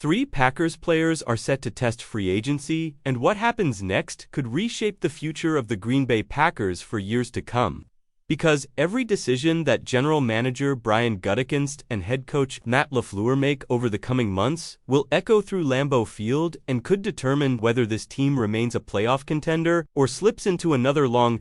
Three Packers players are set to test free agency, and what happens next could reshape the future of the Green Bay Packers for years to come. Because every decision that general manager Brian Gutekunst and head coach Matt LaFleur make over the coming months will echo through Lambeau Field and could determine whether this team remains a playoff contender or slips into another long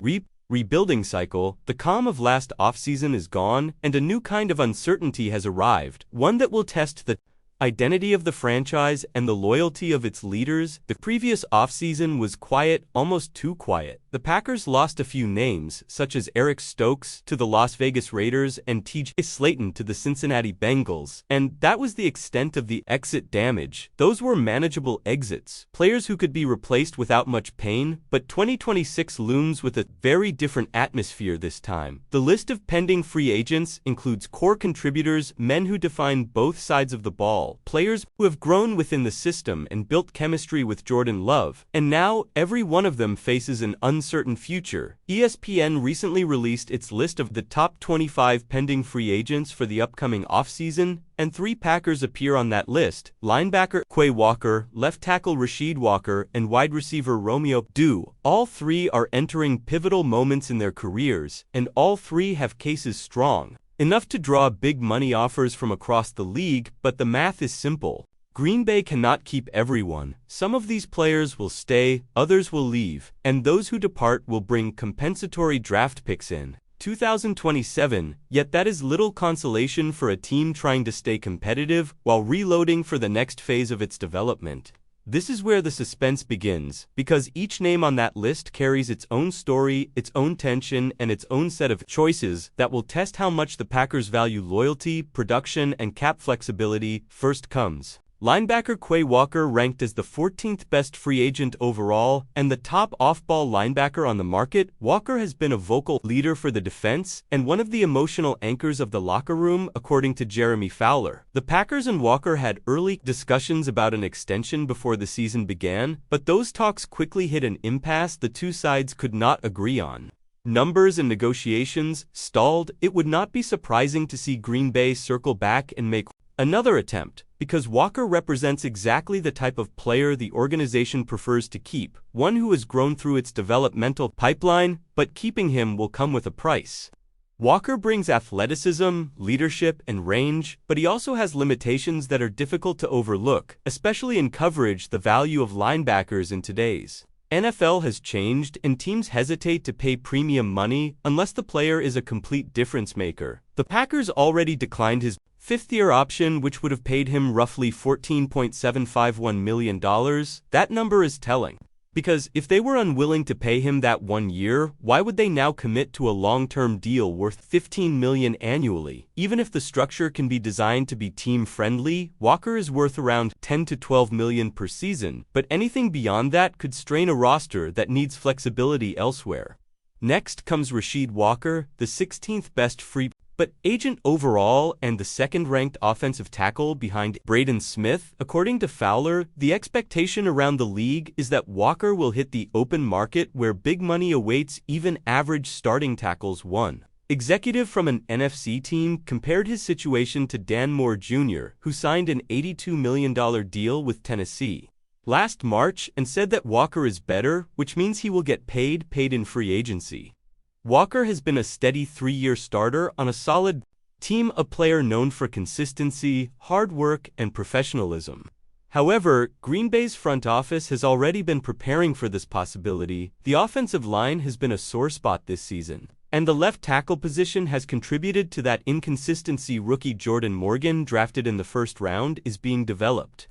rebuilding cycle. The calm of last offseason is gone, and a new kind of uncertainty has arrived, one that will test the identity of the franchise and the loyalty of its leaders. The previous offseason was quiet, almost too quiet. The Packers lost a few names, such as Eric Stokes to the Las Vegas Raiders and T.J. Slaton to the Cincinnati Bengals, and that was the extent of the exit damage. Those were manageable exits, players who could be replaced without much pain, but 2026 looms with a very different atmosphere this time. The list of pending free agents includes core contributors, men who define both sides of the ball, players who have grown within the system and built chemistry with Jordan Love, and now every one of them faces an uncertain future. ESPN recently released its list of the top 25 pending free agents for the upcoming offseason, and three Packers appear on that list: linebacker Quay Walker, left tackle Rasheed Walker, and wide receiver Romeo Doubs. All three are entering pivotal moments in their careers, and all three have cases strong enough to draw big money offers from across the league, but the math is simple. Green Bay cannot keep everyone. Some of these players will stay, others will leave, and those who depart will bring compensatory draft picks in 2027, yet that is little consolation for a team trying to stay competitive while reloading for the next phase of its development. This is where the suspense begins, because each name on that list carries its own story, its own tension, and its own set of choices that will test how much the Packers value loyalty, production, and cap flexibility. First comes linebacker Quay Walker, ranked as the 14th best free agent overall and the top off-ball linebacker on the market. Walker has been a vocal leader for the defense and one of the emotional anchors of the locker room, according to Jeremy Fowler. The Packers and Walker had early discussions about an extension before the season began, but those talks quickly hit an impasse the two sides could not agree on. Numbers and negotiations stalled. It would not be surprising to see Green Bay circle back and make another attempt, because Walker represents exactly the type of player the organization prefers to keep, one who has grown through its developmental pipeline, but keeping him will come with a price. Walker brings athleticism, leadership, and range, but he also has limitations that are difficult to overlook, especially in coverage. The value of linebackers in today's NFL has changed, and teams hesitate to pay premium money unless the player is a complete difference maker. The Packers already declined his fifth-year option, which would have paid him roughly $14.751 million. That number is telling, because if they were unwilling to pay him that 1 year, why would they now commit to a long-term deal worth $15 million annually? Even if the structure can be designed to be team-friendly, Walker is worth around $10 to $12 million per season, but anything beyond that could strain a roster that needs flexibility elsewhere. Next comes Rasheed Walker, the 16th best free agent overall and the second-ranked offensive tackle behind Braden Smith. According to Fowler, the expectation around the league is that Walker will hit the open market where big money awaits even average starting tackles. One executive from an NFC team compared his situation to Dan Moore Jr., who signed an $82 million deal with Tennessee last March, and said that Walker is better, which means he will get paid in free agency. Walker has been a steady 3-year starter on a solid team, a player known for consistency, hard work, and professionalism. However, Green Bay's front office has already been preparing for this possibility. The offensive line has been a sore spot this season, and the left tackle position has contributed to that inconsistency. Rookie Jordan Morgan, drafted in the first round, is being developed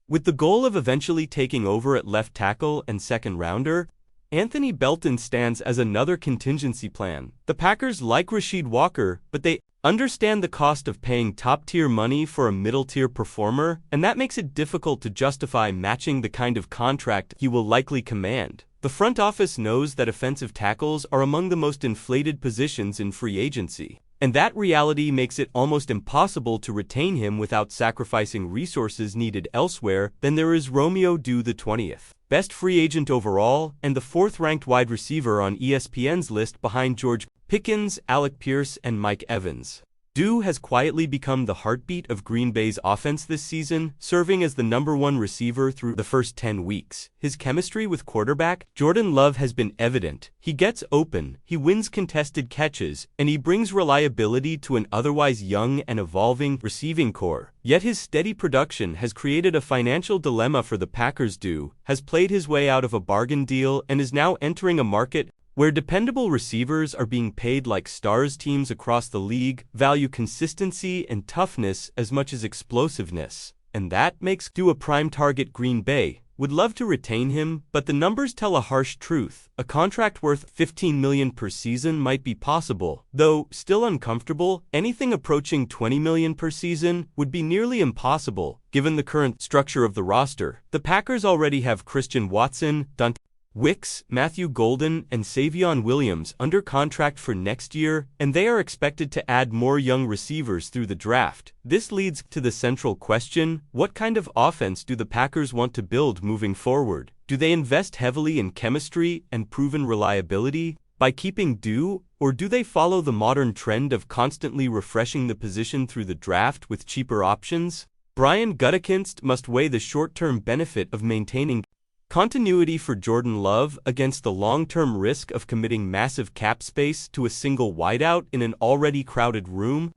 with the goal of eventually taking over at left tackle and second-rounder. Anthony Belton stands as another contingency plan. The Packers like Rasheed Walker, but they understand the cost of paying top-tier money for a middle-tier performer, and that makes it difficult to justify matching the kind of contract he will likely command. The front office knows that offensive tackles are among the most inflated positions in free agency, and that reality makes it almost impossible to retain him without sacrificing resources needed elsewhere. Then there is Romeo Doubs, the 20th best free agent overall, and the 4th-ranked wide receiver on ESPN's list behind George Pickens, Alec Pierce, and Mike Evans. Doubs has quietly become the heartbeat of Green Bay's offense this season, serving as the #1 receiver through the first 10 weeks. His chemistry with quarterback Jordan Love has been evident. He gets open, he wins contested catches, and he brings reliability to an otherwise young and evolving receiving core. Yet his steady production has created a financial dilemma for the Packers. Doubs has played his way out of a bargain deal and is now entering a market where dependable receivers are being paid like stars. Teams across the league value consistency and toughness as much as explosiveness, and that makes Doubs a prime target. Green Bay would love to retain him, but the numbers tell a harsh truth. A contract worth $15 million per season might be possible, though still uncomfortable. Anything approaching $20 million per season would be nearly impossible, given the current structure of the roster. The Packers already have Christian Watson, Dante Wicks, Matthew Golden, and Savion Williams under contract for next year, and they are expected to add more young receivers through the draft. This leads to the central question: what kind of offense do the Packers want to build moving forward? Do they invest heavily in chemistry and proven reliability by keeping Doubs, or do they follow the modern trend of constantly refreshing the position through the draft with cheaper options? Brian Gutekunst must weigh the short-term benefit of maintaining continuity for Jordan Love against the long-term risk of committing massive cap space to a single wideout in an already crowded room.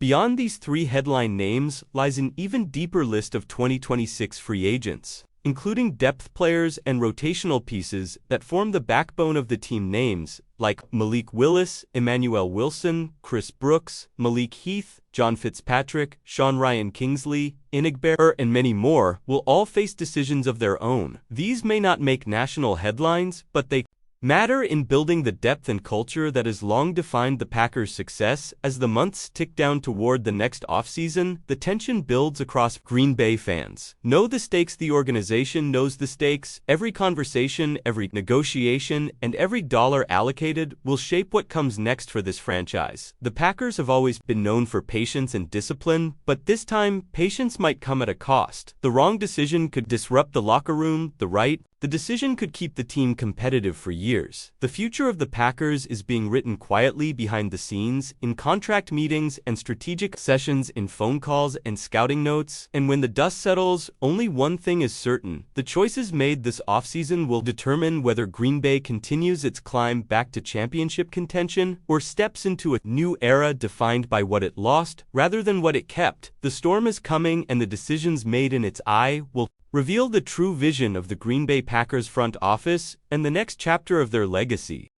Beyond these three headline names lies an even deeper list of 2026 free agents, including depth players and rotational pieces that form the backbone of the team. Names like Malik Willis, Emmanuel Wilson, Chris Brooks, Malik Heath, John Fitzpatrick, Sean Ryan Kingsley, Inigber, and many more will all face decisions of their own. These may not make national headlines, but they matter in building the depth and culture that has long defined the Packers' success. As the months tick down toward the next offseason, the tension builds across. Green Bay fans know the stakes. The organization knows the stakes. Every conversation, every negotiation, and every dollar allocated will shape what comes next for this franchise. The Packers have always been known for patience and discipline, but this time, patience might come at a cost. The wrong decision could disrupt the locker room, the decision could keep the team competitive for years. The future of the Packers is being written quietly behind the scenes, in contract meetings and strategic sessions, in phone calls and scouting notes. And when the dust settles, only one thing is certain: the choices made this offseason will determine whether Green Bay continues its climb back to championship contention or steps into a new era defined by what it lost rather than what it kept. The storm is coming, and the decisions made in its eye will reveal the true vision of the Green Bay Packers front office and the next chapter of their legacy.